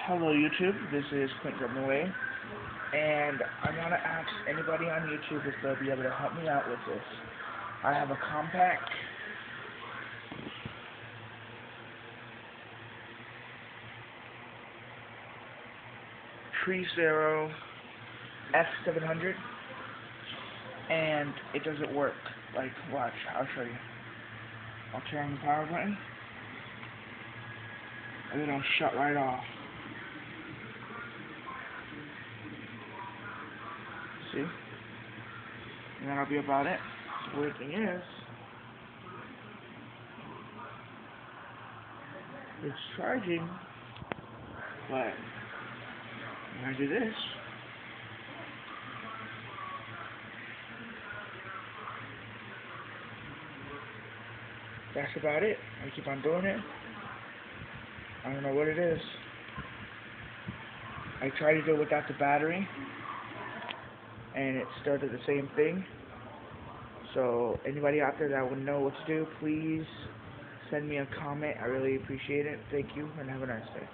Hello YouTube, this is Quint Driving Away, and I want to ask anybody on YouTube if they'll be able to help me out with this. I have a Compaq Presario f700, and it doesn't work. Like, watch, I'll show you. I'll turn on the power button, and then it'll shut right off. See? And that'll be about it. The weird thing is, it's charging, but when I do this, that's about it. I keep on doing it. I don't know what it is. I tried to do it without the battery, and it still did the same thing. So anybody out there that would know what to do, please send me a comment. I really appreciate it. Thank you, and have a nice day.